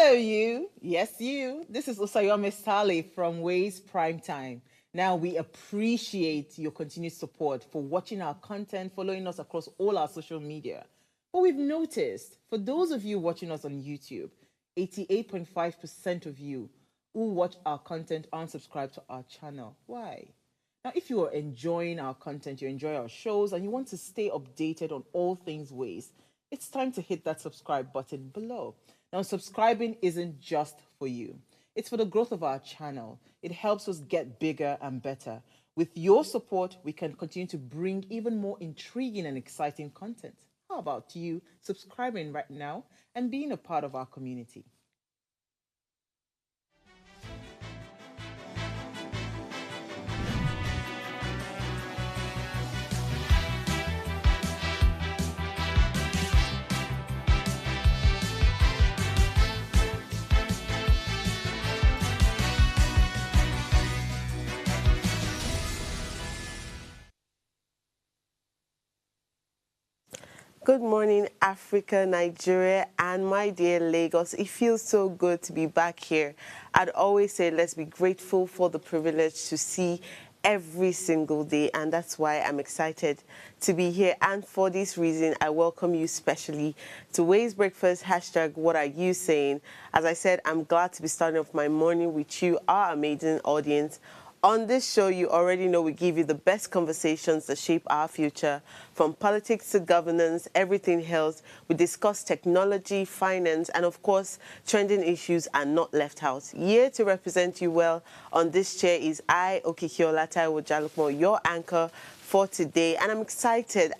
Hello, you. Yes, you. This is Osayome Sale from Ways Primetime. Now, we appreciate your continued support for watching our content, following us across all our social media. But we've noticed, for those of you watching us on YouTube, 88.5% of you who watch our content aren't subscribed to our channel. Why? Now, if you are enjoying our content, you enjoy our shows, and you want to stay updated on all things Ways, it's time to hit that subscribe button below. Now, subscribing isn't just for you. It's for the growth of our channel. It helps us get bigger and better. With your support, we can continue to bring even more intriguing and exciting content. How about you subscribing right now and being a part of our community? Good morning, Africa, Nigeria, and my dear Lagos. It feels so good to be back here. I'd always say let's be grateful for the privilege to see every single day, and that's why I'm excited to be here. And for this reason, I welcome you specially to Ways Breakfast, hashtag what are you saying? As I said, I'm glad to be starting off my morning with you, our amazing audience. On this show, you already know we give you the best conversations that shape our future. From politics to governance, everything else. We discuss technology, finance, and of course, trending issues are not left out. Here to represent you well on this chair is I, Okikiola Taiwo Jalukmo, your anchor for today. And I'm excited,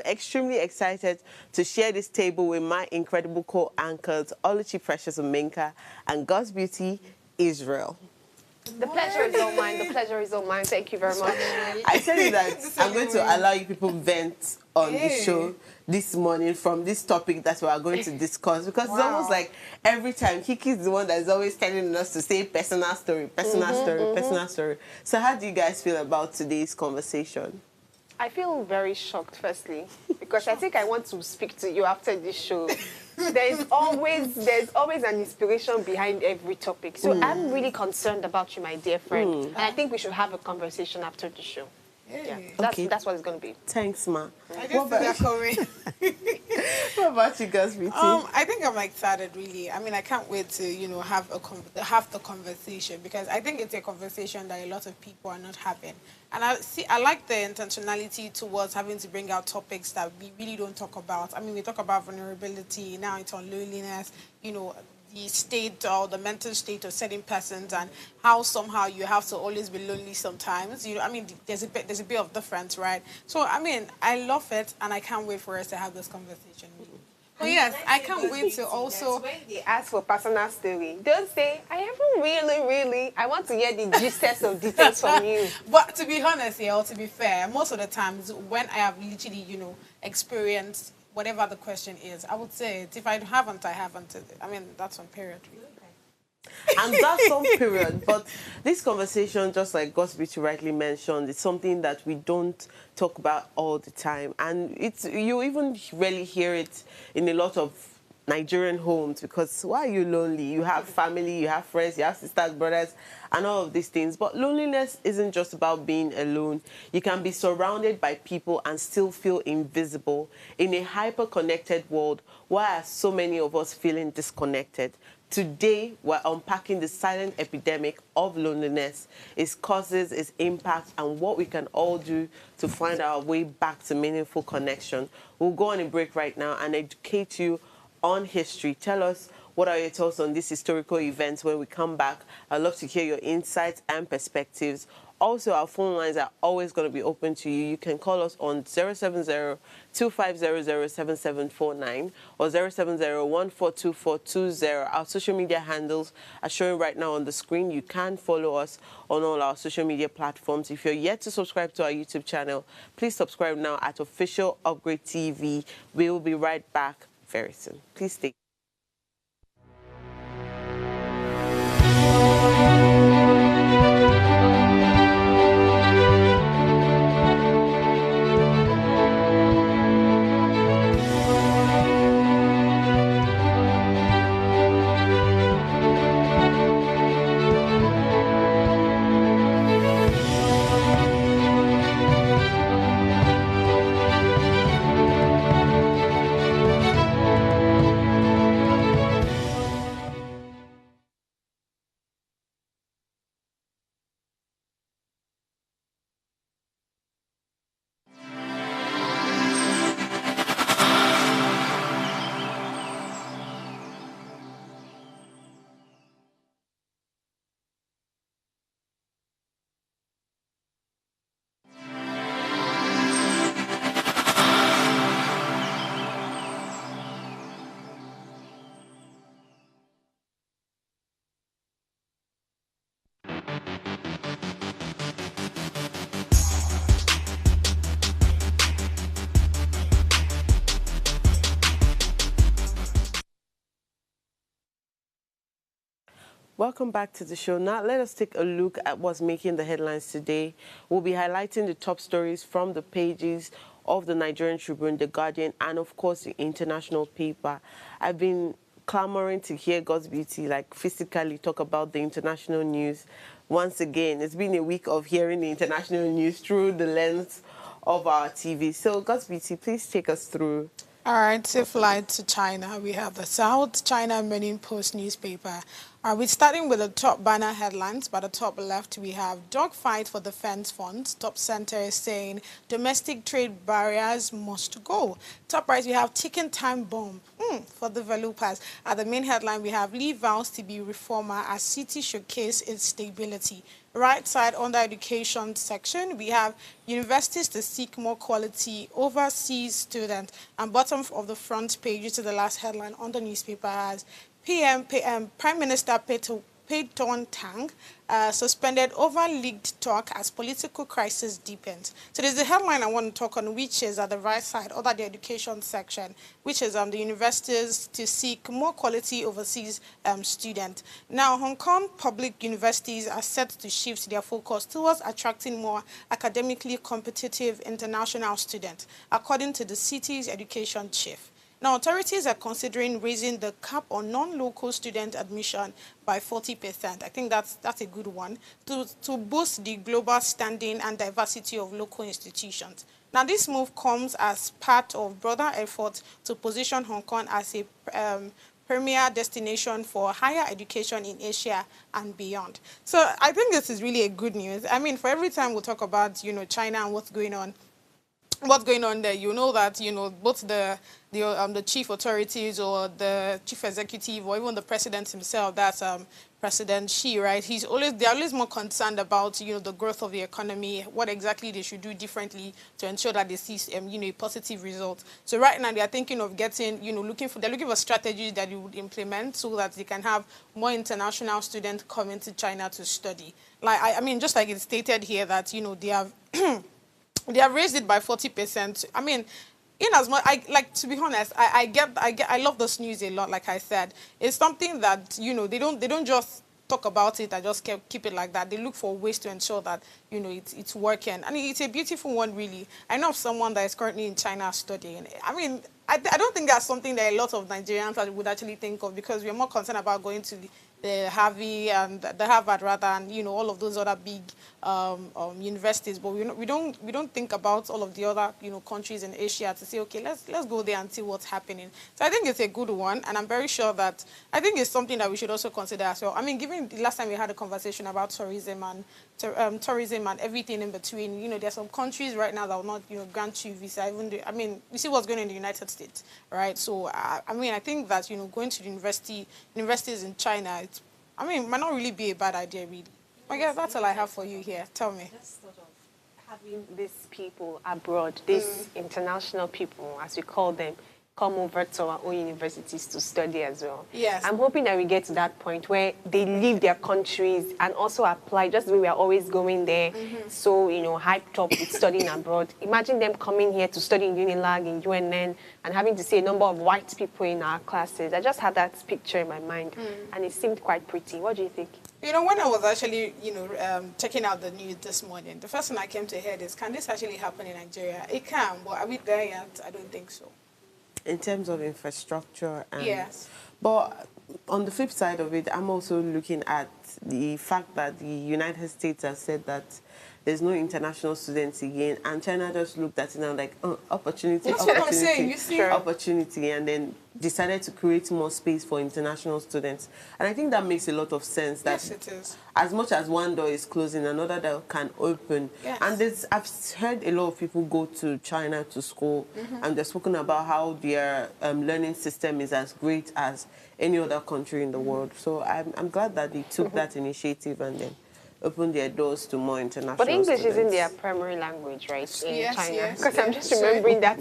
extremely excited to share this table with my incredible co-anchors, Oluchi Precious Omenka and God's Beauty, Israel. The pleasure is all mine. The pleasure is all mine. Thank you very much. I tell you that I'm going to allow you people vent on the show this morning from this topic that we are going to discuss, because it's almost like every time Kiki is the one that is always telling us to say personal story, personal story. So how do you guys feel about today's conversation? I feel very shocked, firstly, because I think I want to speak to you after this show. There's always an inspiration behind every topic. So I'm really concerned about you, my dear friend. And I think we should have a conversation after the show. Yeah, that's what it's going to be. Thanks, Ma. I just see that coming. What about you guys, Beauty? I think I'm excited, really. I mean, I can't wait to, have the conversation, because I think it's a conversation that a lot of people are not having. And I like the intentionality towards having to bring out topics that we really don't talk about. I mean, we talk about vulnerability, now it's on loneliness, the state or the mental state of certain persons, and how somehow you have to always be lonely sometimes. I mean, there's a bit of difference, right? So, I mean, I love it, and I can't wait for us to have this conversation. But yes, I can't wait to also... When they ask for personal story, don't say, I haven't really. I want to hear the gist of details from you. But to be honest, or to be fair, most of the times when I have literally, experienced whatever the question is, I would say it. If I haven't, I haven't. I mean, that's on period. And that's on period. But this conversation, just like Gospity rightly mentioned, is something that we don't talk about all the time. And you even rarely hear it in a lot of Nigerian homes, because why are you lonely? You have family, you have friends, you have sisters, brothers, and all of these things. But loneliness isn't just about being alone. You can be surrounded by people and still feel invisible. In a hyper-connected world, why are so many of us feeling disconnected? Today, we're unpacking the silent epidemic of loneliness, its causes, its impact, and what we can all do to find our way back to meaningful connection. We'll go on a break right now and educate you on history. Tell us, what are your thoughts on these historical events? When we come back, I'd love to hear your insights and perspectives. Also, our phone lines are always going to be open to you. You can call us on 070-2500-7749 or 070-142420. Our social media handles are showing right now on the screen. You can follow us on all our social media platforms. If you're yet to subscribe to our YouTube channel, please subscribe now at Official Upgrade TV. We will be right back very soon. Please stay. Welcome back to the show. Now, let us take a look at what's making the headlines today. We'll be highlighting the top stories from the pages of the Nigerian Tribune, The Guardian, and, of course, the international paper. I've been clamoring to hear God's Beauty, like, physically talk about the international news. Once again, it's been a week of hearing the international news through the lens of our TV. So, God's Beauty, please take us through. All right, safe flight to China. We have the South China Morning Post newspaper. We're starting with the top banner headlines. By the top left, we have dogfight for defense funds. Top center is saying domestic trade barriers must go. Top right, we have ticking time bomb for developers. At the main headline, we have Lee vows to be reformer as city showcase its stability. Right side, under education section, we have universities to seek more quality overseas students. And bottom of the front page to the last headline on the newspaper has Prime Minister Peyton Tang suspended over leaked talk as political crisis deepens. So there's the headline I want to talk on, which is at the right side, under the education section, which is the universities to seek more quality overseas students. Now, Hong Kong public universities are set to shift their focus towards attracting more academically competitive international students, according to the city's education chief. Now, authorities are considering raising the cap on non-local student admission by 40%. I think that's a good one, to boost the global standing and diversity of local institutions. Now, this move comes as part of broader efforts to position Hong Kong as a premier destination for higher education in Asia and beyond. So I think this is really a good news. I mean, for every time we talk about, China and what's going on there, you know that, both the chief authorities or the chief executive or even the president himself, that's President Xi, right? They're always more concerned about, the growth of the economy, what exactly they should do differently to ensure that they see, a positive result. So right now they are thinking of getting, they're looking for strategies that they would implement so that they can have more international students coming to China to study. Like, I mean, just like it's stated here that, they have, they have raised it by 40%. I mean, in as much, to be honest, I love this news a lot. Like I said, it's something that they don't just talk about it and just keep it like that. They look for ways to ensure that it's working, and it's a beautiful one, really. I know of someone that is currently in China studying. I mean, I don't think that's something that a lot of Nigerians would actually think of, because we're more concerned about going to the Harvard rather, and all of those other big universities, but we don't think about all of the other countries in Asia to say, okay, let's go there and see what's happening. So I think it's a good one, and I'm very sure that I think it's something that we should also consider as well. I mean, given the last time we had a conversation about tourism and everything in between, there's some countries right now that will not grant you visa. I mean, you see what's going on in the United States, right? So I mean, I think that going to the universities in China, might not really be a bad idea, really. I guess that's all I have for you here. Tell me. Just sort of having these people abroad, these international people, as we call them, come over to our own universities to study as well. Yes. I'm hoping that we get to that point where they leave their countries and also apply, just the way we are always going there, so, hyped up with studying abroad. Imagine them coming here to study in Unilag, in UNN, and having to see a number of white people in our classes. I just had that picture in my mind, and it seemed quite pretty. What do you think? When I was actually, checking out the news this morning, the first thing I came to head is, can this actually happen in Nigeria? It can, but are we there yet? I don't think so. In terms of infrastructure, and yes. But on the flip side of it, I'm also looking at the fact that the United States has said that there's no international students again, and China just looked at it and like, opportunity, That's opportunity, what I'm saying, you see? opportunity, and then decided to create more space for international students. And I think that makes a lot of sense. That yes, it is. As much as one door is closing, another door can open. Yes. And I've heard a lot of people go to China to school, and they've spoken about how their learning system is as great as any other country in the world. So I'm glad that they took that initiative and then open their doors to more international But English students. isn't their primary language, right, in Yes, China? yes, Because I'm yes. just remembering that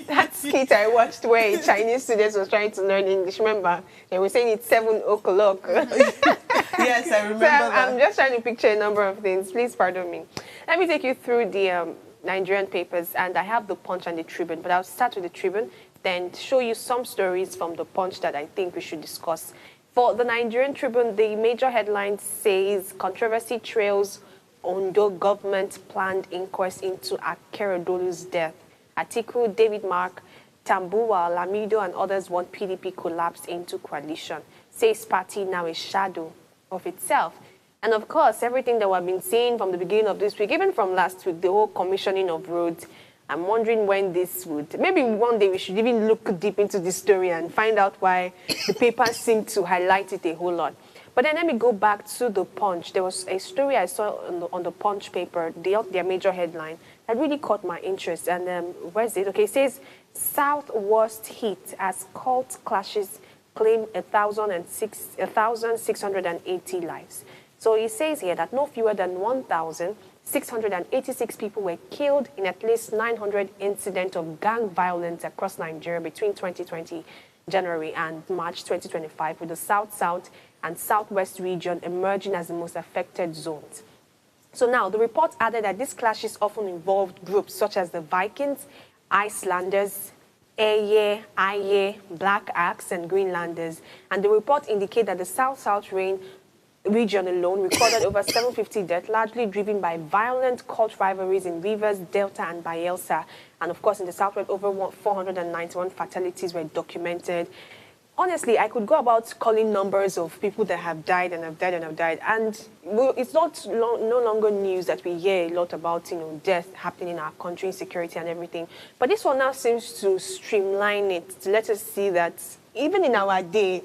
that skit I watched where a Chinese student was trying to learn English. Remember, they were saying it's 7 o'clock. Yes, I remember So that. I'm just trying to picture a number of things. Please pardon me. Let me take you through the Nigerian papers, and I have the Punch and the Tribune, but I'll start with the Tribune, then show you some stories from the Punch that I think we should discuss For the Nigerian Tribune, the major headline says controversy trails Ondo government planned inquest into Akeredolu's death. Atiku, David Mark, Tambuwa, Lamido, and others want PDP collapse into coalition. Says party now a shadow of itself. And of course, everything that we've been seeing from the beginning of this week, even from last week, the whole commissioning of roads, I'm wondering when this would... Maybe one day we should even look deep into this story and find out why the papers seem to highlight it a whole lot. But then let me go back to the Punch. There was a story I saw on the Punch paper, their major headline, that really caught my interest. And where's it? Okay, it says, South worst hit as cult clashes claim 1,680 lives. So it says here that no fewer than 1,686 people were killed in at least 900 incidents of gang violence across Nigeria between 2020 January and March 2025, with the South-South and Southwest region emerging as the most affected zones. So now, the report added that these clashes often involved groups such as the Vikings, Icelanders, Eye, Aye, Black Axe, and Greenlanders. And the report indicated that the South-South region alone recorded over 750 deaths, largely driven by violent cult rivalries in Rivers, Delta, and Bayelsa. And of course, in the Southwest, over 491 fatalities were documented. Honestly, I could go about calling numbers of people that have died and have died and have died. And it's no longer news that we hear a lot about, death happening in our country, insecurity and everything. But this one now seems to streamline it, to let us see that even in our day,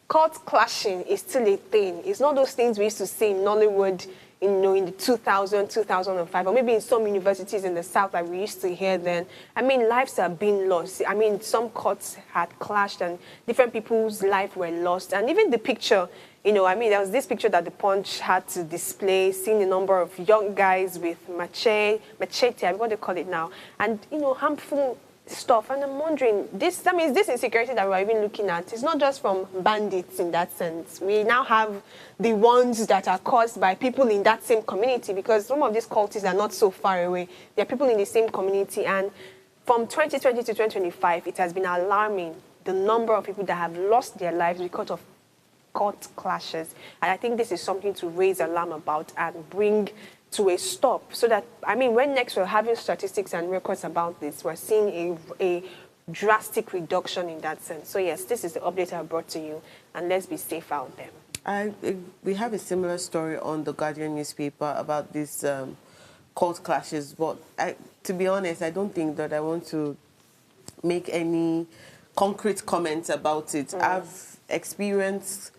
cult clashing is still a thing. It's not those things we used to see in Nollywood, in the 2000, 2005, or maybe in some universities in the South that we used to hear then. I mean, lives are being lost. I mean, some cults had clashed and different people's lives were lost. And even the picture, there was this picture that the Punch had to display, seeing a number of young guys with machete, I what they call it now, and, harmful stuff. And I'm wondering, this insecurity that we're even looking at is not just from bandits in that sense. We now have the ones that are caused by people in that same community, because some of these cultists are not so far away. They're people in the same community. And from 2020 to 2025, it has been alarming, the number of people that have lost their lives because of cult clashes. And I think this is something to raise alarm about and bring to a stop, so that, when next we're having statistics and records about this, we're seeing a drastic reduction in that sense. So yes, this is the update I brought to you, and let's be safe out there. We have a similar story on the Guardian newspaper about these cult clashes, but to be honest, I don't think that I want to make any concrete comments about it. I've experienced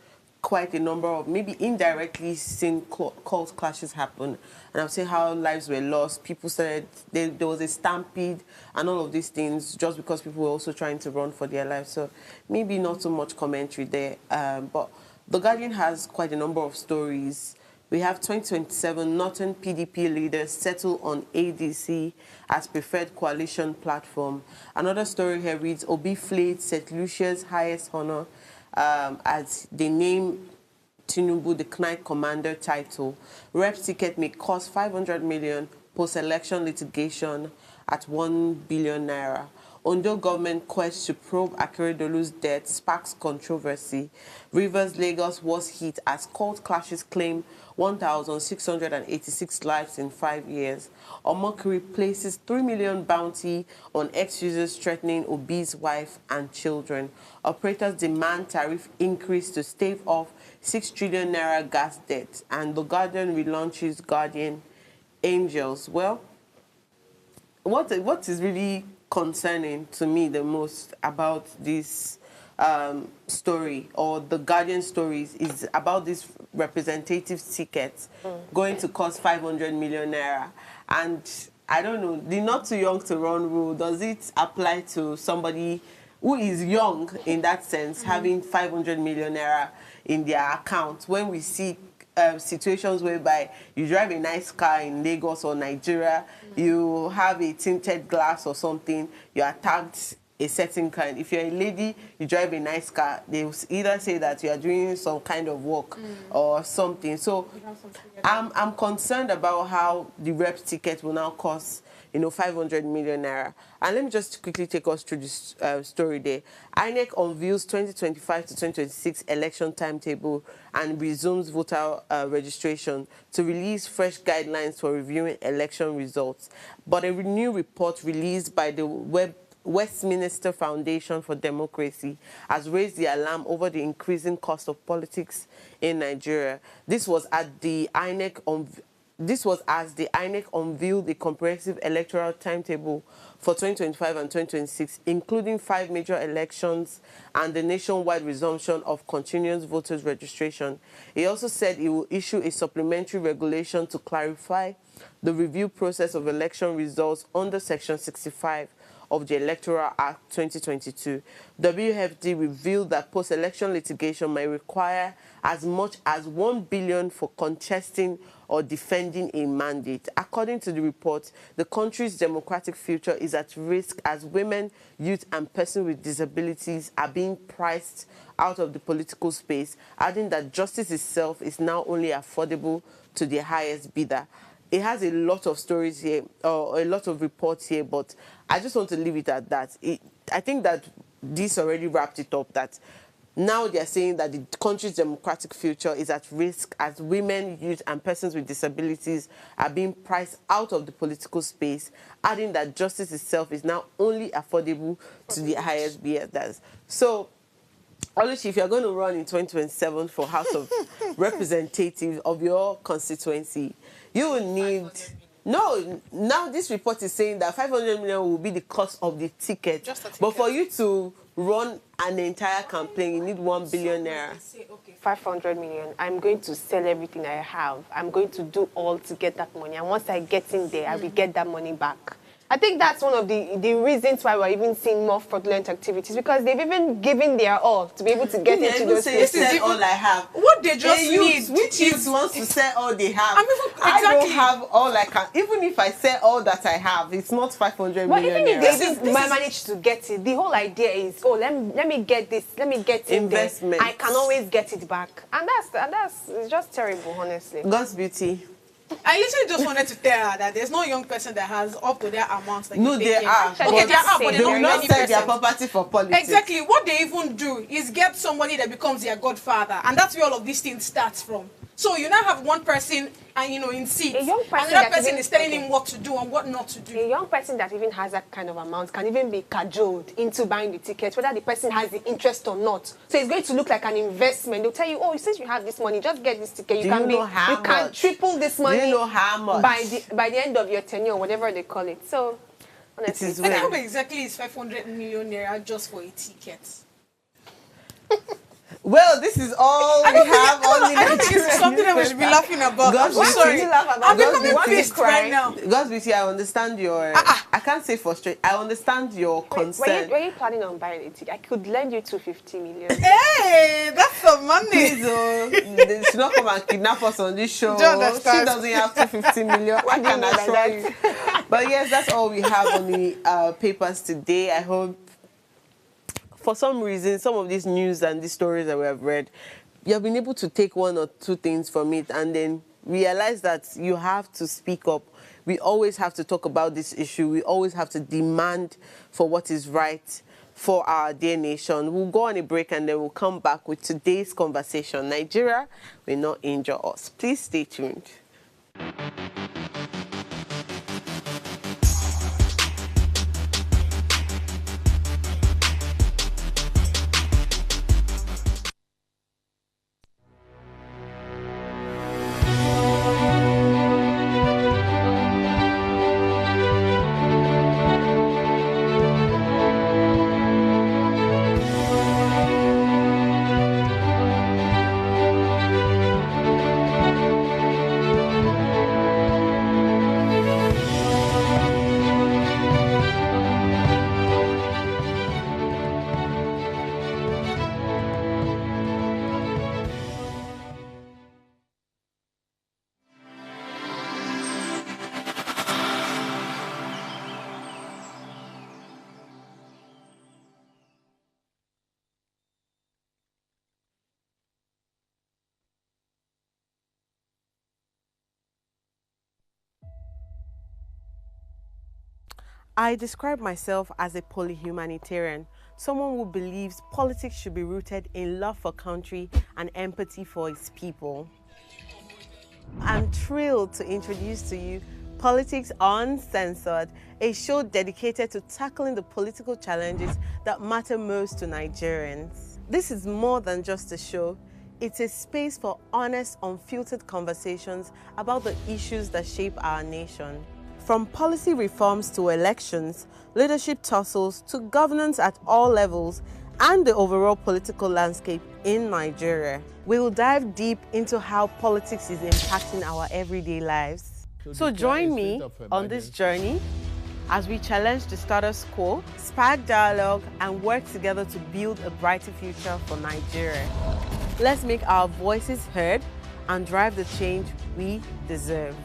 quite a number of, maybe indirectly seen cult clashes happen. And I'll say how lives were lost. People said there was a stampede and all of these things just because people were also trying to run for their lives. So maybe not so much commentary there. But The Guardian has quite a number of stories. We have 2027 Northern PDP leaders settle on ADC as preferred coalition platform. Another story here reads, Obi flayed St. Lucia's highest honor as they name Tinubu the Knight Commander title. Rep ticket may cost 500 million, post-election litigation at 1 billion naira. Ondo government quest to probe Akeredolu's death sparks controversy. Rivers, Lagos was hit as cult clashes claim 1,686 lives in 5 years. Omokri places 3 million bounty on ex-users threatening Obi's wife and children. Operators demand tariff increase to stave off 6 trillion naira gas debt. And the Guardian relaunches Guardian Angels. Well, what is really concerning to me the most about this story, or the Guardian stories, is about this representative ticket going to cost 500 million naira. And I don't know, the not too young to run rule, does it apply to somebody who is young in that sense, having 500 million naira in their account, when we see situations whereby you drive a nice car in Lagos or Nigeria, you have a tinted glass or something, you are tagged a certain kind. If you're a lady, you drive a nice car, they will either say that you are doing some kind of work or something. So I'm concerned about how the rep ticket will now cost, 500 million naira. And let me just quickly take us through this story there. INEC unveils 2025 to 2026 election timetable and resumes voter registration to release fresh guidelines for reviewing election results. But a new report released by the Westminster Foundation for Democracy has raised the alarm over the increasing cost of politics in Nigeria. This was as the INEC unveiled the comprehensive electoral timetable for 2025 and 2026, including 5 major elections and the nationwide resumption of continuous voters registration. It also said it will issue a supplementary regulation to clarify the review process of election results under Section 65 of the Electoral Act 2022. WFD revealed that post-election litigation may require as much as 1 billion for contesting or defending a mandate. According to the report, the country's democratic future is at risk as women, youth, and persons with disabilities are being priced out of the political space, adding that justice itself is now only affordable to the highest bidder. It has a lot of stories here, or a lot of reports here, but I just want to leave it at that. I think that this already wrapped it up, that now they're saying that the country's democratic future is at risk as women, youth, and persons with disabilities are being priced out of the political space, adding that justice itself is now only affordable to the highest bidders. So, Oluchi, if you're going to run in 2027 for House of Representatives of your constituency, you will need... No, now this report is saying that 500 million will be the cost of the ticket. Just a ticket. But for you to run an entire campaign, you need 1 billion naira. 500 million. I'm going to sell everything I have. I'm going to do all to get that money. And once I get in there, I will get that money back. I think that's one of the reasons why we're even seeing more fraudulent activities, because they've even given their all to be able to get into those places. This is all I have. What they just need. Which youth wants to sell all they have? I don't have all I can. Even if I sell all that I have, it's not 500 but million. Even if they manage to get it, the whole idea is, let me get this, let me get in investment. There. I can always get it back, and that's it's just terrible, honestly. God's beauty. I literally just wanted to tell her that there's no young person that has up to their amounts. That No, they are. Okay, they are, but they will not sell their property for politics. Exactly. What they even do is get somebody that becomes their godfather, and that's where all of these things starts from. So you now have one person, and in seats, another person is telling him what to do and what not to do. A young person that even has that kind of amount can even be cajoled into buying the ticket, whether the person has the interest or not. So it's going to look like an investment. They'll tell you, oh, since you have this money, just get this ticket. You can triple this money. Do you know how much? By the end of your tenure, whatever they call it. So honestly, and how exactly is 500 million naira just for a ticket? Well, this is all we have on the I don't think it's something that we should be laughing about. I'm so sorry. I'm becoming pissed right now. God's beauty, I understand your... I can't say frustrated. I understand your concern. Were you planning on buying a ticket? I could lend you 250 million. Hey, that's some money. They should not come and kidnap us on this show. She doesn't have 250 million. I can assure you. But yes, that's all we have on the papers today. I hope for some reason, some of these news and these stories that we have read, you have been able to take one or two things from it and then realize that you have to speak up. We always have to talk about this issue. We always have to demand for what is right for our dear nation. We'll go on a break and then we'll come back with today's conversation. Nigeria will not injure us. Please stay tuned. I describe myself as a polyhumanitarian, someone who believes politics should be rooted in love for country and empathy for its people. I'm thrilled to introduce to you Politics Uncensored, a show dedicated to tackling the political challenges that matter most to Nigerians. This is more than just a show. It's a space for honest, unfiltered conversations about the issues that shape our nation. From policy reforms to elections, leadership tussles to governance at all levels, and the overall political landscape in Nigeria. We will dive deep into how politics is impacting our everyday lives. So join me on this journey as we challenge the status quo, spark dialogue, and work together to build a brighter future for Nigeria. Let's make our voices heard and drive the change we deserve.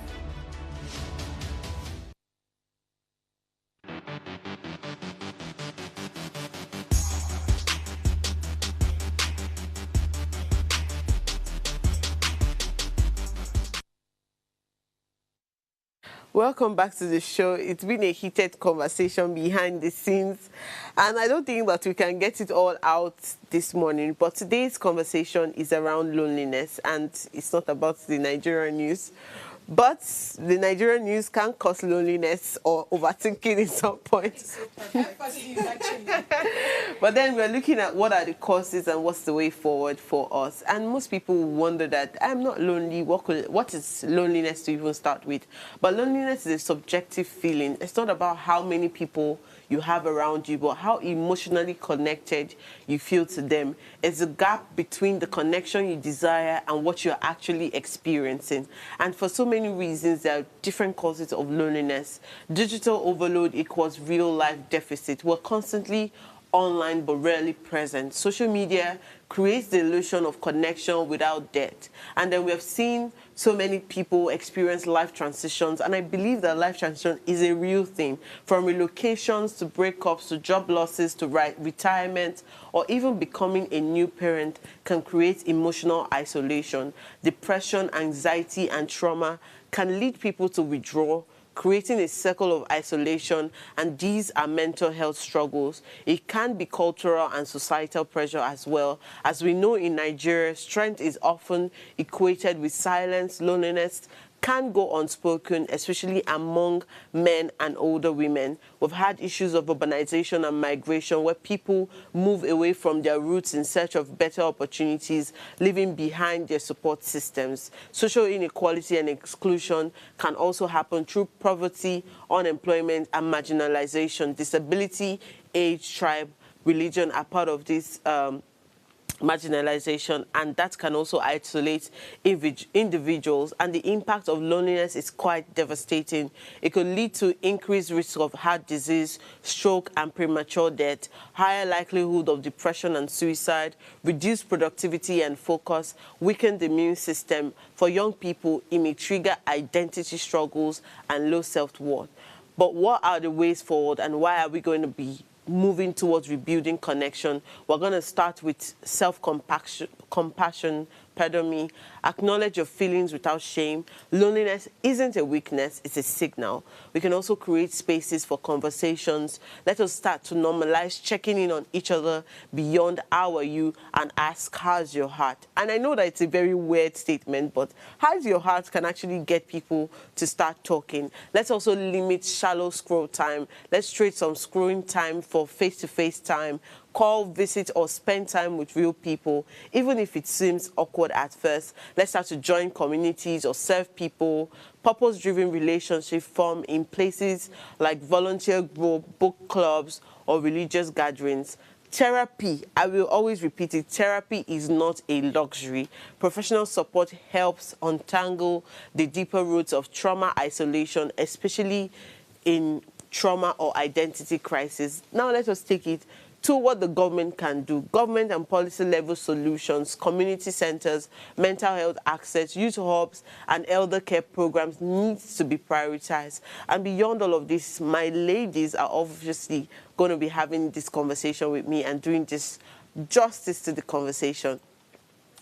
Welcome back to the show. It's been a heated conversation behind the scenes, and I don't think that we can get it all out this morning. But today's conversation is around loneliness, and it's not about the Nigerian news. But the Nigerian news can cause loneliness or overthinking at some point. But then we're looking at what are the causes and what's the way forward for us. And most people wonder that I'm not lonely. What is loneliness to even start with? But loneliness is a subjective feeling. It's not about how many people you have around you, but how emotionally connected you feel to them. It's a gap between the connection you desire and what you're actually experiencing. And for so many reasons, there are different causes of loneliness. Digital overload equals real-life deficit. We're constantly online but rarely present. Social media creates the illusion of connection without depth. And then we have seen so many people experience life transitions, and I believe that life transition is a real thing. From relocations to breakups to job losses to retirement, or even becoming a new parent can create emotional isolation. Depression, anxiety, and trauma can lead people to withdraw, creating a circle of isolation, and these are mental health struggles. It can be cultural and societal pressure as well. As we know in Nigeria, strength is often equated with silence. Loneliness can go unspoken, especially among men and older women. We've had issues of urbanization and migration where people move away from their roots in search of better opportunities, leaving behind their support systems. Social inequality and exclusion can also happen through poverty, unemployment, and marginalization. Disability, age, tribe, religion are part of this marginalization, and that can also isolate individuals, and the impact of loneliness is quite devastating. It could lead to increased risk of heart disease, stroke, and premature death, higher likelihood of depression and suicide, reduced productivity and focus, weakened immune system. For young people, it may trigger identity struggles and low self-worth. But what are the ways forward, and why are we going to be moving towards rebuilding connection? We're going to start with self-compassion. Pardon me. Acknowledge your feelings without shame. Loneliness isn't a weakness, it's a signal. We can also create spaces for conversations. Let us start to normalize checking in on each other beyond our you and ask, how's your heart? And I know that it's a very weird statement, but how's your heart can actually get people to start talking. Let's also limit shallow scroll time. Let's trade some scrolling time for face-to-face time. Call, visit, or spend time with real people, even if it seems awkward at first. Let's start to join communities or serve people. Purpose-driven relationships form in places like volunteer group, book clubs, or religious gatherings. Therapy, I will always repeat it, therapy is not a luxury. Professional support helps untangle the deeper roots of trauma isolation, especially in trauma or identity crisis. Now let us take it to what the government can do. Government and policy level solutions, community centers, mental health access, youth hubs, and elder care programs needs to be prioritized. And beyond all of this, my ladies are obviously going to be having this conversation with me and doing this justice to the conversation.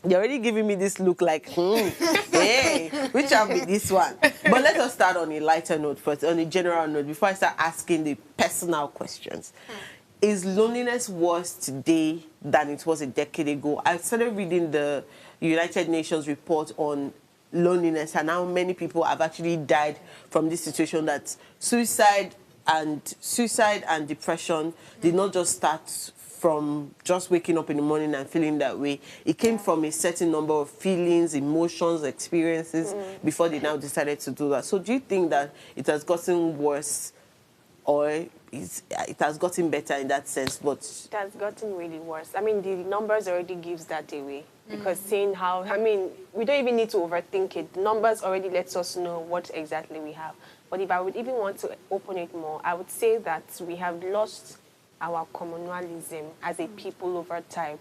They're already giving me this look like, hey, which will be this one? But let us start on a lighter note first, on a general note, before I start asking the personal questions. Is loneliness worse today than it was a decade ago? I started reading the United Nations report on loneliness and how many people have actually died from this situation, that suicide and depression did not just start from just waking up in the morning and feeling that way. It came from a certain number of feelings, emotions, experiences before they now decided to do that. So do you think that it has gotten worse, or it has gotten better in that sense? But it has gotten really worse. I mean, the numbers already gives that away. Because seeing how, I mean, we don't even need to overthink it. The numbers already lets us know what exactly we have. But if I would even want to open it more, I would say that we have lost our communalism as a people over time.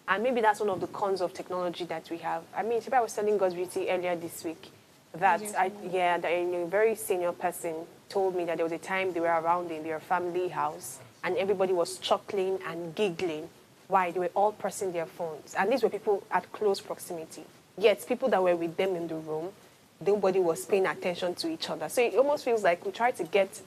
And maybe that's one of the cons of technology that we have. I mean, I was telling God's Beauty earlier this week that, that a very senior person told me that there was a time they were around in their family house and everybody was chuckling and giggling. Why? They were all pressing their phones. And these were people at close proximity. Yet, people that were with them in the room, nobody was paying attention to each other. So it almost feels like we try to get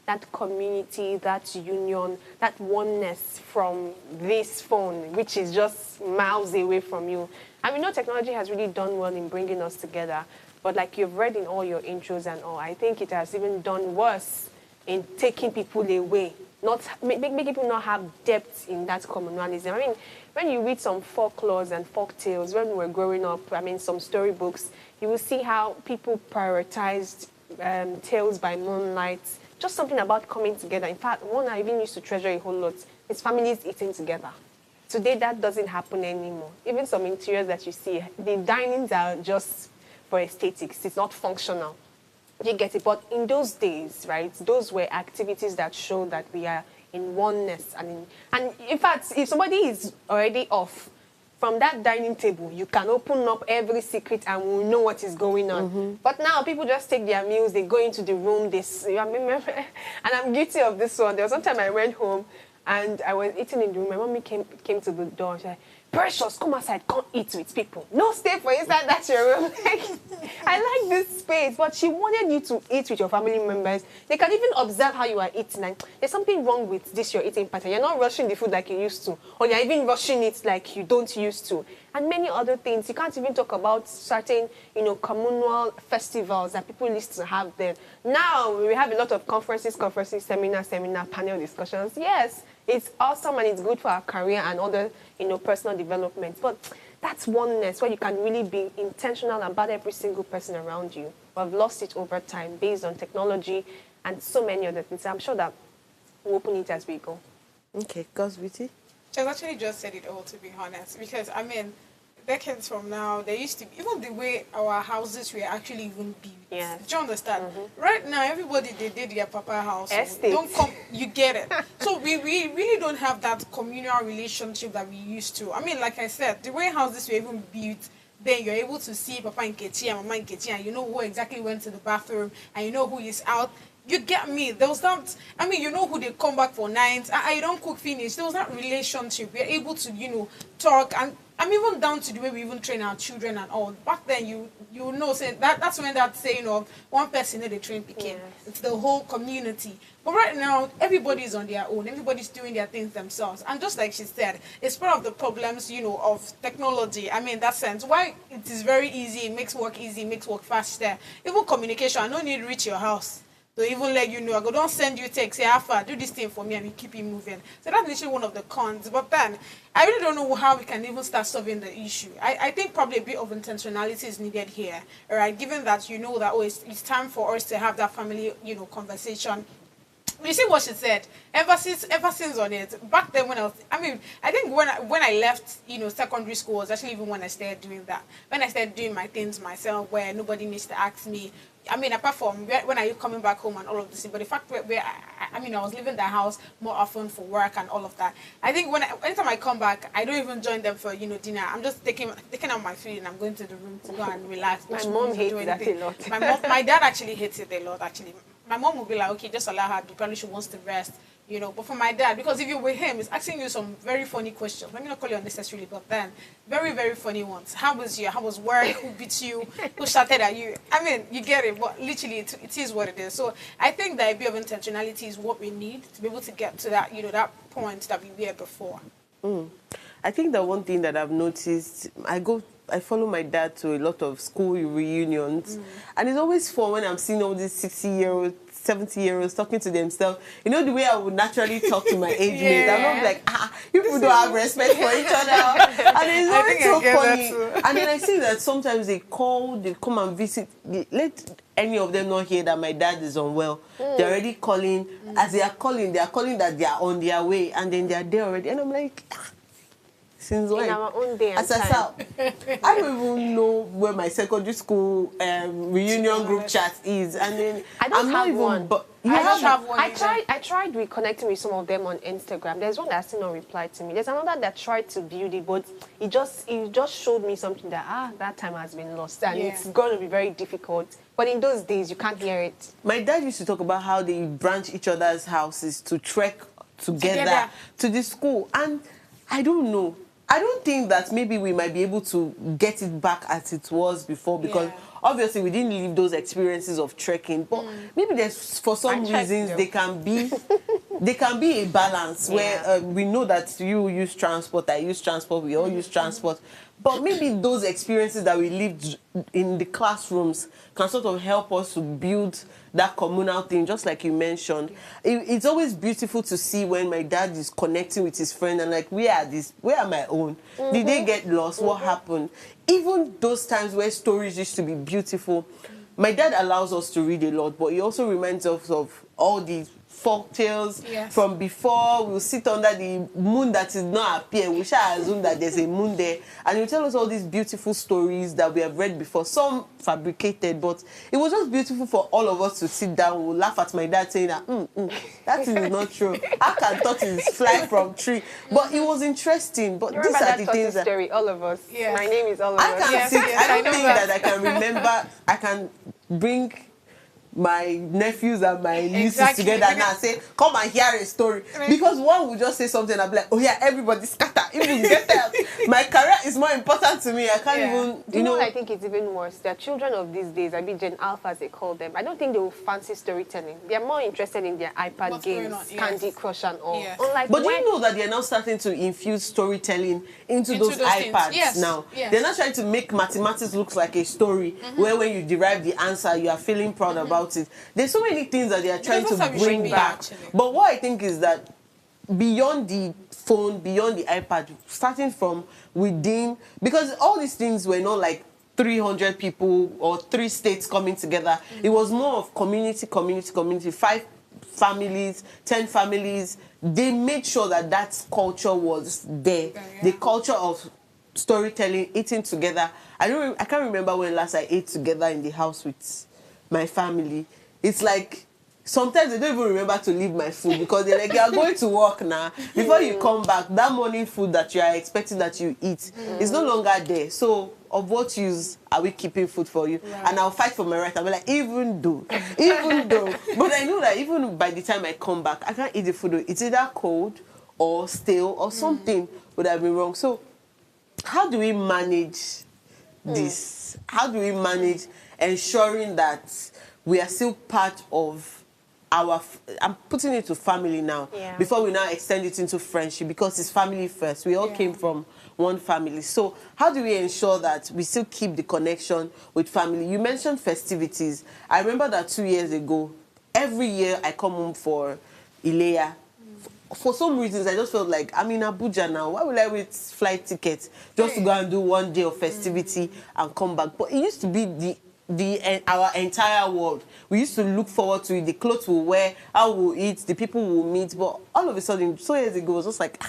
that community, that union, that oneness from this phone, which is just miles away from you. And we know technology has really done well in bringing us together. But like you've read in all your intros and all, I think it has even done worse in taking people away. Not make people not have depth in that communalism. I mean, when you read some folklores and folk tales, when we were growing up, I mean, some storybooks, you will see how people prioritized tales by moonlight, just something about coming together. In fact, one I even used to treasure a whole lot is families eating together. Today, that doesn't happen anymore. Even some interiors that you see, the dinings are just for aesthetics. It's not functional. You get it? But in those days, right, those were activities that show that we are in oneness. And in fact, if somebody is already off from that dining table, you can open up every secret and we'll know what is going on. But now people just take their meals, they go into the room, and I'm guilty of this one. There was one time I went home and I was eating in the room. My mommy came to the door and she said, "Precious, come outside, come eat with people. No stay for inside that your room." I like this space, but she wanted you to eat with your family members. They can even observe how you are eating. And there's something wrong with this, your eating pattern. You're not rushing the food like you used to, or you're even rushing it like you don't used to. And many other things. You can't even talk about certain, communal festivals that people used to have then. Now, we have a lot of conferences, seminar, panel discussions. Yes, it's awesome and it's good for our career and other, personal development. But that's oneness where you can really be intentional about every single person around you. We've lost it over time based on technology and so many other things. I'm sure that we'll open it as we go. Okay, God's Beauty? She's actually just said it all, to be honest. Because, I mean, decades from now, there used to be, even the way our houses were actually even built. Yes. Do you understand? Right now, everybody, they did their papa house. Estate. Don't come, you get it. So we really don't have that communal relationship that we used to. I mean, like I said, the way houses were even built, then you're able to see Papa Nkechi and Mama Nkechi, and you know who exactly went to the bathroom, and you know who is out. You get me? There was that, I mean, you know who they come back for nights. I don't cook finish. There was that relationship. We're able to, talk. And I'm even down to the way we even train our children and all. Back then, you know, say that's when that saying of one person they train became. Yes. It's the whole community. But right now, everybody's on their own. Everybody's doing their things themselves. And just like she said, it's part of the problems, of technology. I mean, that sense. Why it is very easy, it makes work easy, it makes work faster. Even communication, I don't need to reach your house. So even let you know, I go, don't send you text, say, Alpha, do this thing for me, and we keep it moving. So that's literally one of the cons. But then, I really don't know how we can even start solving the issue. I think probably a bit of intentionality is needed here, all right? Given that you know that, it's time for us to have that family, conversation. You see what she said? Ever since on it, back then when I think when I left, secondary school was actually even when I started doing that. When I started doing my things myself, where nobody needs to ask me. I mean, apart from when are you coming back home and all of this, but the fact where I was leaving the house more often for work and all of that. I think anytime I come back, I don't even join them for dinner. I'm just taking out my food and I'm going to the room to go and relax. My mom hates that a lot. My dad actually hates it a lot. Actually, my mom will be like, okay, just allow her. Probably she wants to rest. You know, but for my dad, because if you're with him, he's asking you some very funny questions. Let me not call you unnecessarily, but then very, very funny ones. How was work? Who beat you? Who shouted at you? I mean, you get it, but literally it is what it is. So I think the idea of intentionality is what we need to be able to get to that, you know, that point that we were before. I think the one thing that I've noticed, I follow my dad to a lot of school reunions, and it's always fun when I'm seeing all these 60-year-olds, 70-year-olds talking to themselves. You know, the way I would naturally talk to my age mates. I'm not like, you people don't have respect for each other. And it's always so funny. And then I see that sometimes they come and visit. Let any of them not hear that my dad is unwell. They're already calling. As they are calling that they are on their way. And then they are there already. And I'm like, since when? In our own day and time. I don't even know where my secondary school reunion group chat is, and then I don't I'm have not even. one. But I don't have one. I tried reconnecting with some of them on Instagram. There's one that still not replied to me. There's another that tried to build it, but it just showed me something that that time has been lost, and it's going to be very difficult. But in those days, you can't hear it. My dad used to talk about how they branch each other's houses to trek together to the school, and I don't know. I don't think that maybe we might be able to get it back as it was before, because obviously we didn't live those experiences of trekking. But maybe there's, for some reasons, they can be a balance where we know that you use transport, I use transport, we all use transport. But maybe those experiences that we lived in the classrooms can sort of help us to build that communal thing, just like you mentioned. It's always beautiful to see when my dad is connecting with his friend and like, where are my own? Did they get lost? What happened? Even those times where stories used to be beautiful, my dad allows us to read a lot, but he also reminds us of all these folk tales from before. We'll sit under the moon that is not appear. We shall assume that there's a moon there, and he'll tell us all these beautiful stories that we have read before, some fabricated, but it was just beautiful for all of us to sit down. We'll laugh at my dad saying that that is not true. I can tortoise fly from tree, but it was interesting. But these are the things that story. All of us. My name is all of us. I can sit. I don't think that I can remember. I can bring my nephews and my nieces together now and say, come and hear a story. Because one will just say something, I'll be like, oh yeah, everybody scatter, even get out. My career is more important to me. I can't even, you know what I think it's even worse? They're children of these days, I mean Gen Alpha as they call them. I don't think they will fancy storytelling. They're more interested in their iPad games, Candy Crush and all. Unlike but do you know that they're now starting to infuse storytelling into those iPads now? They're not trying to make mathematics look like a story where when you derive the answer, you are feeling proud about it. There's so many things that they are trying to bring back. But what I think is that beyond the phone, beyond the iPad, starting from within, because all these things were not like 300 people or 3 states coming together. It was more of community, 5 families, 10 families. They made sure that that culture was there. The culture of storytelling, eating together. I can't remember when last I ate together in the house with my family. It's like sometimes they don't even remember to leave my food because they're like, you are going to work now. Before you come back, that morning food that you are expecting that you eat is no longer there. So of what use are we keeping food for you? And I'll fight for my right. I'll be like, even though. But I know that even by the time I come back, I can't eat the food. It's either cold or stale or something would have been wrong. So how do we manage this? How do we manage ensuring that we are still part of our, I'm putting it to family now, before we now extend it into friendship, because it's family first. We all came from one family. So how do we ensure that we still keep the connection with family? You mentioned festivities. I remember that 2 years ago, every year I come home for Ileya. For some reasons, I just felt like I'm in Abuja now. Why would I wait flight tickets just to go and do 1 day of festivity and come back? But it used to be our entire world. We used to look forward to it. The clothes we'll wear, how we'll eat, the people we'll meet. But all of a sudden, 2 years ago, it was just like,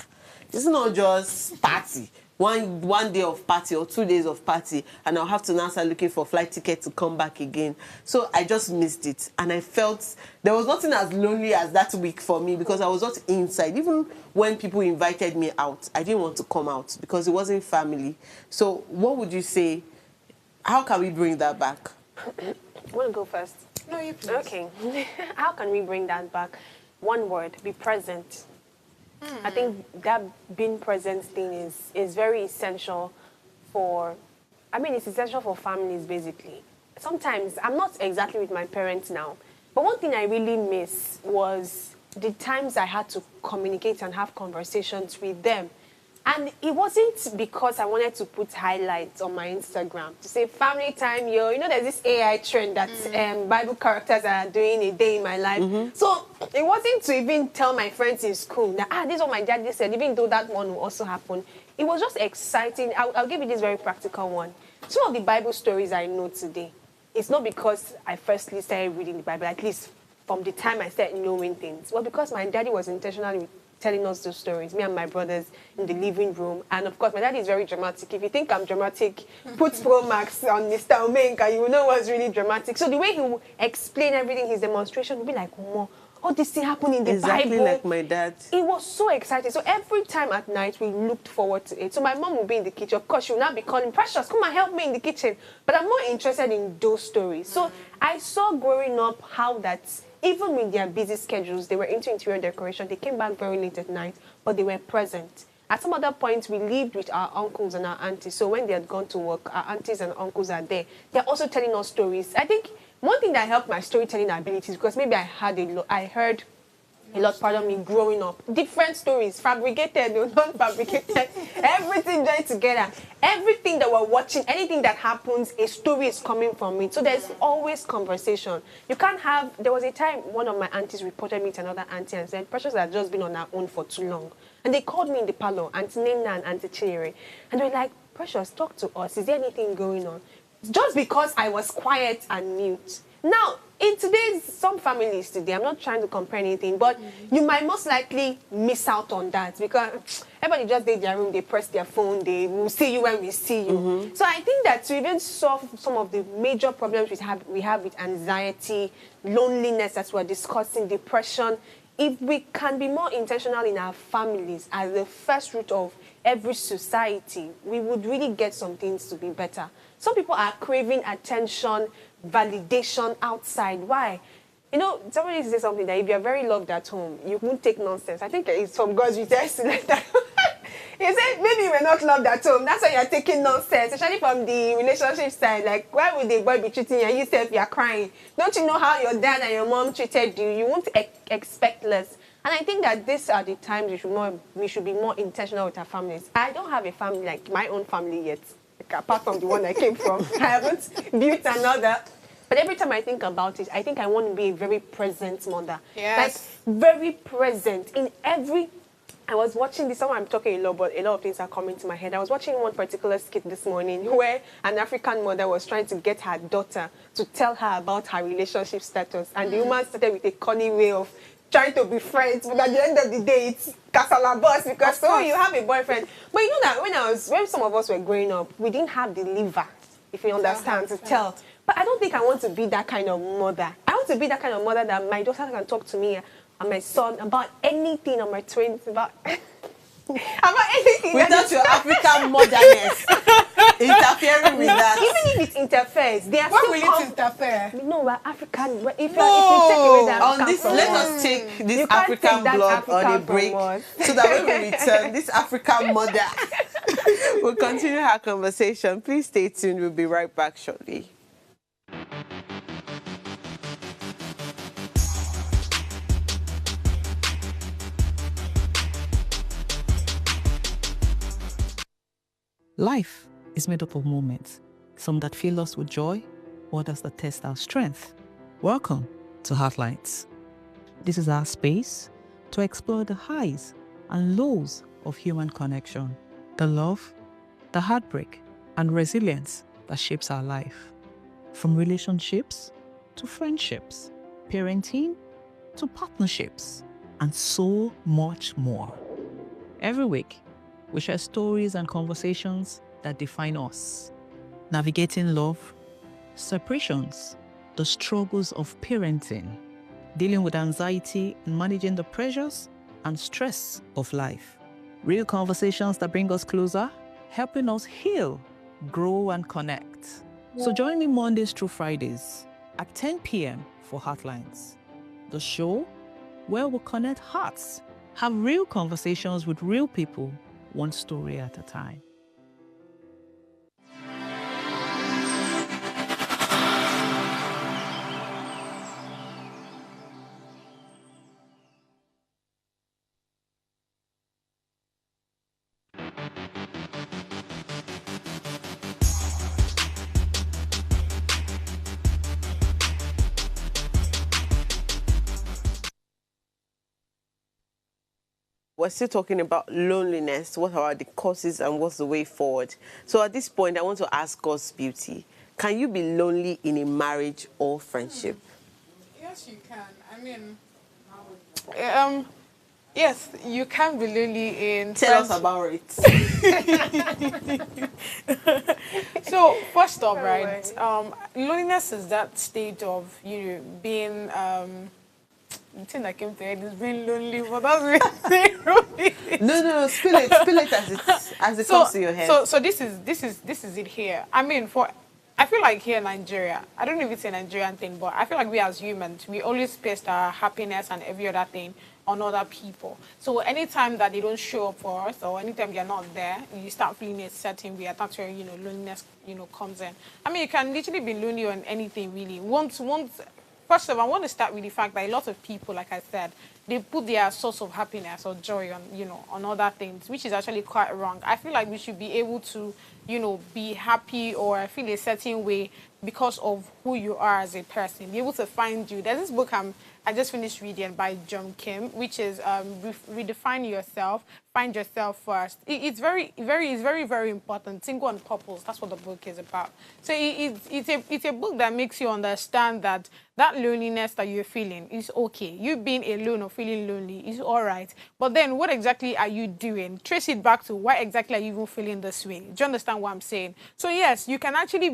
it's not just party. One day of party or 2 days of party, and I'll have to now start looking for flight ticket to come back again. So I just missed it, and I felt there was nothing as lonely as that week for me because I was not inside. Even when people invited me out, I didn't want to come out because it wasn't family. So what would you say? How can we bring that back? I want to go first. No, you please. Okay. How can we bring that back? one word, be present. I think that being present thing is very essential for, it's essential for families, basically. Sometimes, I'm not exactly with my parents now, but one thing I really miss was the times I had to communicate and have conversations with them. And it wasn't because I wanted to put highlights on my Instagram to say family time, yo. You know, there's this AI trend that Bible characters are doing a day in my life. So it wasn't to even tell my friends in school that, this is what my daddy said, even though that one will also happen. It was just exciting. I'll give you this very practical one. Some of the Bible stories I know today, it's not because I firstly started reading the Bible, at least from the time I started knowing things. Well, because my daddy was intentionally telling us those stories, me and my brothers in the living room. And of course, my dad is very dramatic. If you think I'm dramatic, put Pro Max on Mr. Omenka, you will know what's really dramatic. So the way he will explain everything, his demonstration will be like, oh, all this thing happened in the Bible. Exactly like my dad. It was so exciting. So every time at night, we looked forward to it. So my mom will be in the kitchen. Of course, she will not be calling, Precious, come and help me in the kitchen. But I'm more interested in those stories. So I saw growing up how that even with their busy schedules, they were into interior decoration. They came back very late at night, but they were present. At some other point, we lived with our uncles and our aunties. So when they had gone to work, our aunties and uncles are there. They're also telling us stories. I think one thing that helped my storytelling abilities, because maybe I heard a lot, pardon me, growing up. Different stories, fabricated or non-fabricated, everything joined together. Everything that we're watching, anything that happens, a story is coming from it. So there's always conversation. You can't have, there was a time one of my aunties reported me to another auntie and said, Precious had just been on her own for too long. And they called me in the parlor, Auntie Nena and Auntie Chiri. And they were like, Precious, talk to us. Is there anything going on? Just because I was quiet and mute. Now, in today's, some families today, I'm not trying to compare anything, but you might most likely miss out on that because everybody just in their room, they press their phone, they will see you when we see you. So I think that to even solve some of the major problems we have with anxiety, loneliness as we're discussing, depression, if we can be more intentional in our families as the first root of every society, we would really get some things to be better. Some people are craving attention, validation outside. Why? You know, somebody said something that if you're very loved at home, you won't take nonsense. I think it's from God's request like that. He said, maybe you were not loved at home. That's why you're taking nonsense, especially from the relationship side. Like, why would the boy be treating you and you say you're crying? Don't you know how your dad and your mom treated you? You won't expect less. And I think that these are the times we should be more intentional with our families. I don't have a family like my own family yet, like, apart from the one I came from. I haven't built another. But every time I think about it, I think I want to be a very present mother. Yes. Like, very present in every... I was watching this, I'm talking a lot, but a lot of things are coming to my head. I was watching one particular skit this morning where an African mother was trying to get her daughter to tell her about her relationship status. And the woman started with a cunning way of trying to be friends, but at the end of the day, it's casala boss because, oh, you have a boyfriend. But you know that when some of us were growing up, we didn't have the liver, if you understand, to tell. But I don't think I want to be that kind of mother. I want to be that kind of mother that my daughter can talk to me and my son about anything, on my twins, about anything. Without your African motherness interfering with that. Even if it interferes, they are Why still... will it interfere? No, we're African. If you take away the African on this, from let us, us take this you can't African take that blood African on a from break us. so that when we return, this African mother will continue her conversation. Please stay tuned. We'll be right back shortly. Life is made up of moments, some that fill us with joy, others that test our strength. Welcome to Heartlines. This is our space to explore the highs and lows of human connection, the love, the heartbreak, and resilience that shapes our life. From relationships to friendships, parenting to partnerships, and so much more. Every week, we share stories and conversations that define us, navigating love, separations, the struggles of parenting, dealing with anxiety and managing the pressures and stress of life. Real conversations that bring us closer, helping us heal, grow, and connect. So join me Mondays through Fridays at 10 p.m. for Heartlines, the show where we connect hearts, have real conversations with real people, one story at a time. We're still talking about loneliness. What are the causes and what's the way forward? So at this point, I want to ask God's Beauty, can you be lonely in a marriage or friendship? Yes, you can. I mean, yes, you can be lonely in Tell us about it. So first off, right, loneliness is that state of being the thing that came to head is being lonely, but that's really lonely. No, spill it as it comes to your head. So this is it here. I mean, I feel like here in Nigeria, I don't know if it's a Nigerian thing, but I feel like we as humans, we always paste our happiness and every other thing on other people. So anytime that they don't show up for us, or anytime you're not there, you start feeling a certain way. That's where loneliness comes in. I mean, you can literally be lonely on anything really. First of all, I want to start with the fact that a lot of people, like I said, they put their source of happiness or joy on, on other things, which is actually quite wrong. I feel like we should be able to, be happy or feel a certain way because of who you are as a person. Be able to find you. There's this book I just finished reading by John Kim, which is Redefine Yourself, Find Yourself First. It's very, very important. Think on purpose. That's what the book is about. So it's a book that makes you understand that loneliness that you're feeling is okay. You being alone or feeling lonely is all right. But then what exactly are you doing? Trace it back to why exactly are you even feeling this way? Do you understand what I'm saying? So yes, you can actually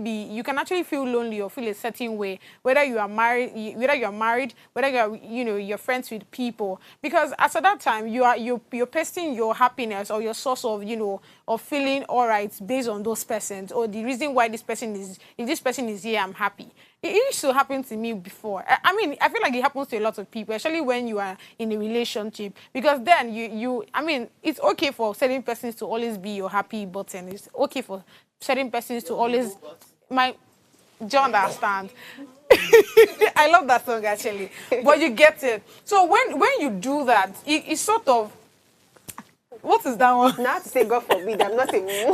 feel lonely or feel a certain way, whether you are married, whether you're friends with people, because as at that time you're pasting your happiness or your source of of feeling all right based on those persons, or the reason why this person is, if this person is here, I'm happy. It used to happen to me before. I mean, I feel like it happens to a lot of people, especially when you are in a relationship, because then I mean, it's okay for certain persons to always be your happy button. It's okay for certain persons to always, do you understand? I love that song actually, but you get it. So when you do that, it's sort of, what is that one? Not to say God forbid, I'm not saying.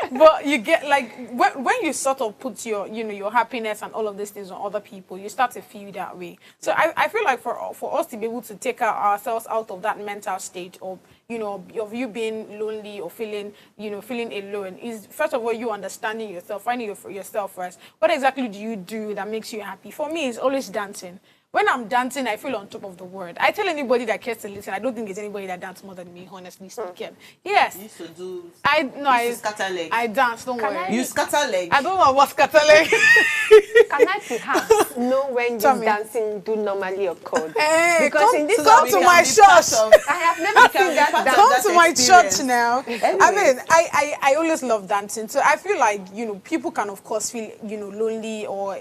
But you get, like, when you sort of put your your happiness and all of these things on other people, you start to feel that way. So I feel like for us to be able to take ourselves out of that mental state of of you being lonely or feeling alone, is first of all you understanding yourself, finding yourself first. What exactly do you do that makes you happy? For me, it's always dancing. When I'm dancing, I feel on top of the world. I tell anybody that cares to listen, I don't think there's anybody that dances more than me, honestly speaking. Yes. You used to do. I scatter leg. I dance. Don't worry. You scatter leg. I don't know what scatter leg. Can I perhaps know when this dancing do normally occur? Hey, because in this come to my church. I have never seen that dance. Come to my church now. Anyway. I mean, I always love dancing, so I feel like people can of course feel lonely or